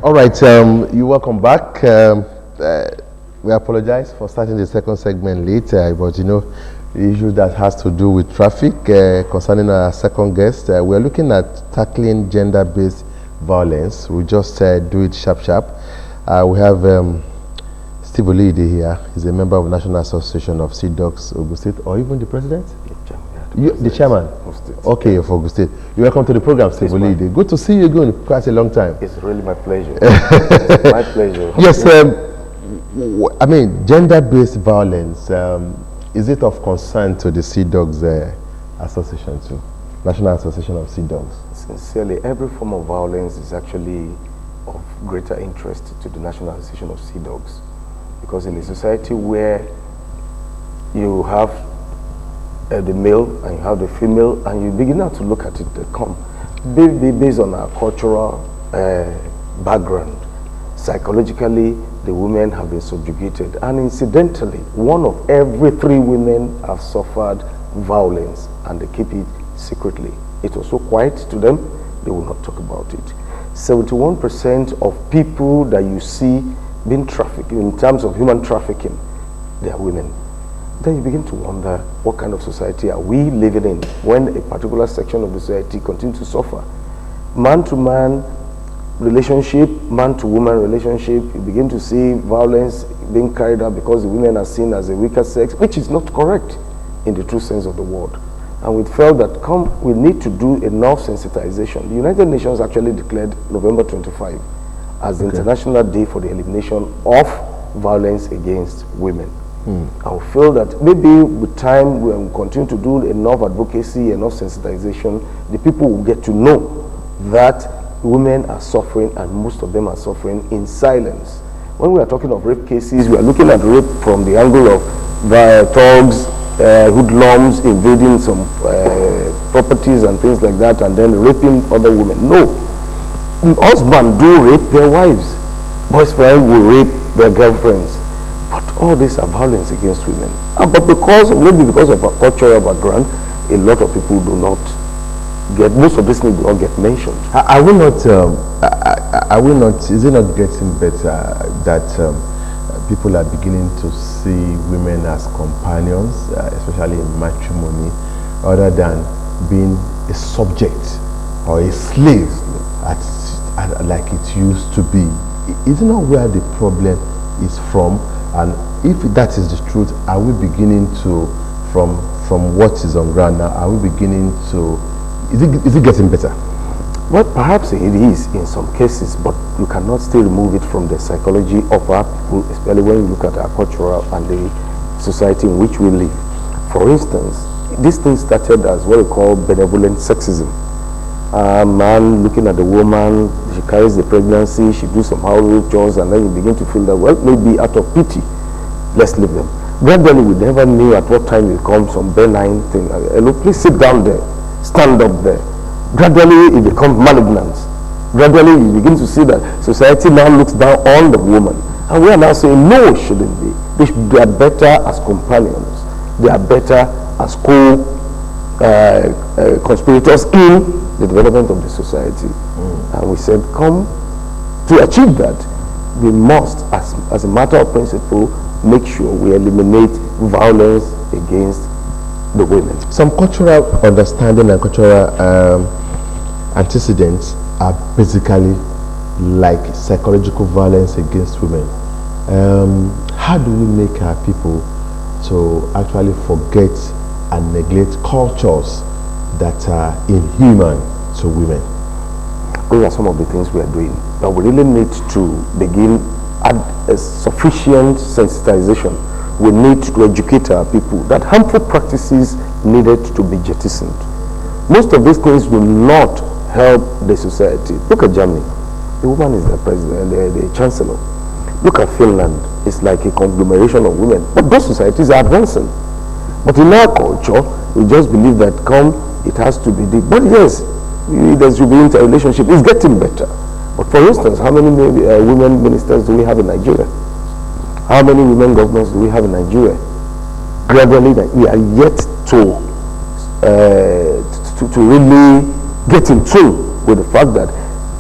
All right, you're welcome back. We apologize for starting the second segment late, but the issue that has to do with traffic concerning our second guest. We're looking at tackling gender-based violence. We just do it sharp. We have Steve Olide here. He's a member of the National Association of Sea Dogs, Ogun State, or even the president? The chairman? Okay, you're for Ogun State. You're welcome to the program, Steve Olide. Good to see you again. Quite a long time. It's really my pleasure. It's my pleasure. Yes, I mean, gender-based violence, is it of concern to the Sea Dogs Association too? National Association of Sea Dogs? Sincerely, every form of violence is actually of greater interest to the National Association of Sea Dogs. Because in a society where you have the male and you have the female, and you begin now to look at it, based on our cultural background, psychologically, the women have been subjugated, and incidentally, one of every 3 women have suffered violence, and they keep it secretly. It was so quiet to them, they will not talk about it. 71% of people that you see being trafficked, in terms of human trafficking, they are women. Then you begin to wonder, what kind of society are we living in when a particular section of the society continues to suffer? Man-to-man relationship, man-to-woman relationship, you begin to see violence being carried out because the women are seen as a weaker sex, which is not correct in the true sense of the word. And we felt that we need to do enough sensitization. The United Nations actually declared November 25 as the International Day for the Elimination of Violence Against Women. I will feel that maybe with time, when we continue to do enough advocacy, enough sensitization, the people will get to know that women are suffering, and most of them are suffering in silence. When we are talking of rape cases, we are looking at rape from the angle of thugs, hoodlums invading some properties and things like that, and then raping other women. No. Husbands do rape their wives. Boyfriends will rape their girlfriends. But all these are violence against women. But maybe because of our cultural background, a lot of people do not get, most of these things do not get mentioned. Are we not, is it not getting better that people are beginning to see women as companions, especially in matrimony, rather than being a subject or a slave like it used to be? Is it not where the problem is from? And if that is the truth, are we beginning to, from what is on ground now, are we beginning to, is it getting better? Well, perhaps it is in some cases, but you cannot still remove it from the psychology of our people, especially when you look at our cultural and the society in which we live. For instance, this thing started as what we call benevolent sexism. A man looking at the woman, she carries the pregnancy, she does some household chores, and then you begin to feel that, well, maybe out of pity, let's leave them. Gradually, we never knew at what time it comes some benign thing. Hello, please sit down there, stand up there. Gradually, it becomes malignant. Gradually, you begin to see that society now looks down on the woman. And we are now saying, no, it shouldn't be. They are better as companions. They are better as conspirators in the development of the society. And we said, come to achieve that, we must, as a matter of principle, make sure we eliminate violence against the women. Some cultural understanding and cultural antecedents are basically like psychological violence against women. How do we make our people to actually forget and neglect cultures that are inhuman to women? Those are some of the things we are doing. But we really need to begin at a sufficient sensitization. We need to educate our people that harmful practices needed to be jettisoned. Most of these things will not help the society. Look at Germany. The woman is the president, the chancellor. Look at Finland. It's like a conglomeration of women. But those societies are advancing. But in our culture, we just believe that it has to be the. But yes, there should be interrelationship. It's getting better. But for instance, how many women ministers do we have in Nigeria? How many women governors do we have in Nigeria? Gradually, we are yet to really get in tune with the fact that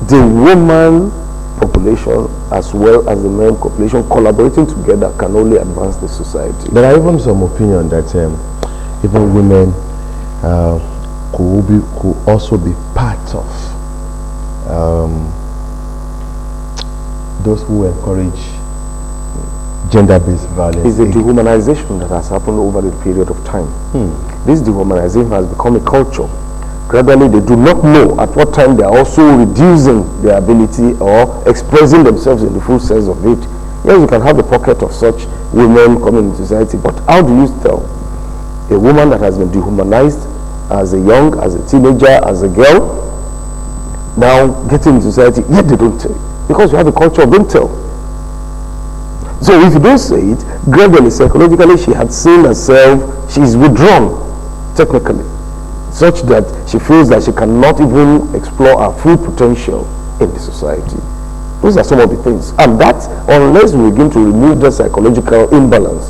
the woman population as well as the men population collaborating together can only advance the society. There are even some opinion that even women could also be part of those who encourage gender-based violence. It's a dehumanization that has happened over the period of time. This dehumanization has become a culture. Gradually, they do not know at what time they are also reducing their ability or expressing themselves in the full sense of it. Yes, you can have a pocket of such women coming into society, but how do you tell a woman that has been dehumanized as a young, as a teenager, as a girl, now getting into society, yet they don't tell? Because you have a culture of don't tell. So if you don't say it, gradually, psychologically, she had seen herself, she's withdrawn, technically, such that she feels that she cannot even explore her full potential in the society. Those are some of the things. And that, unless we begin to remove the psychological imbalance,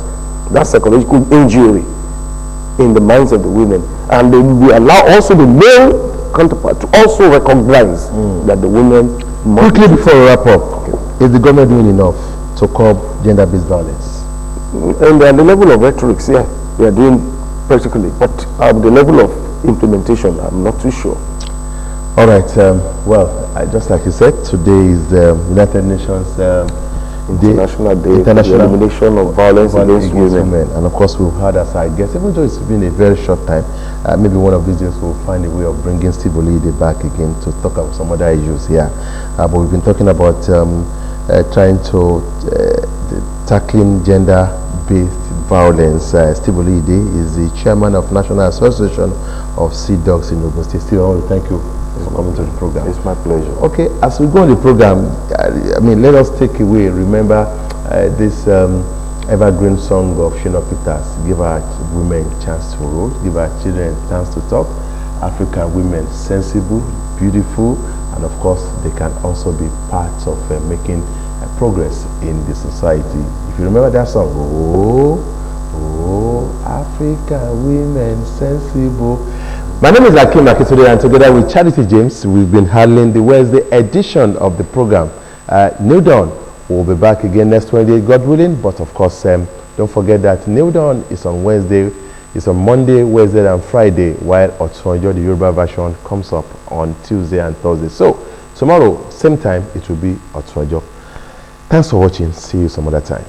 that psychological injury in the minds of the women, and then we allow also the male counterpart to also recognize that the women must... Quickly before we wrap up, is the government doing enough to curb gender-based violence? And at the level of rhetorics, yeah, they are doing practically, but at the level of implementation, I'm not too sure. All right. Just like you said, today is the United Nations International Day for the International Elimination of Violence Against Women. And of course, we've had as I guess, even though it's been a very short time, maybe one of these days we'll find a way of bringing Steve Olide back again to talk about some other issues here. But we've been talking about trying to tackling gender-based violence. Steve Olide is the chairman of National Association of Sea Dogs in Ogun State. Steve, I want to thank you for coming to the program. It's my pleasure. Okay, as we go on the program, let us take away, remember this evergreen song of Shina Peters, give our women a chance to rule, give our children a chance to talk. African women, sensible, beautiful, and of course, they can also be part of making progress in the society. If you remember that song, African women, sensible. My name is Akim Akitode, and together with Charity James, we've been handling the Wednesday edition of the program. New Dawn will be back again next Wednesday, God willing. But of course, don't forget that New Dawn is on Wednesday, it's on Monday, Wednesday, and Friday, while Otunjo, the Yoruba version, comes up on Tuesday and Thursday. So tomorrow, same time, it will be Otunjo. Thanks for watching. See you some other time.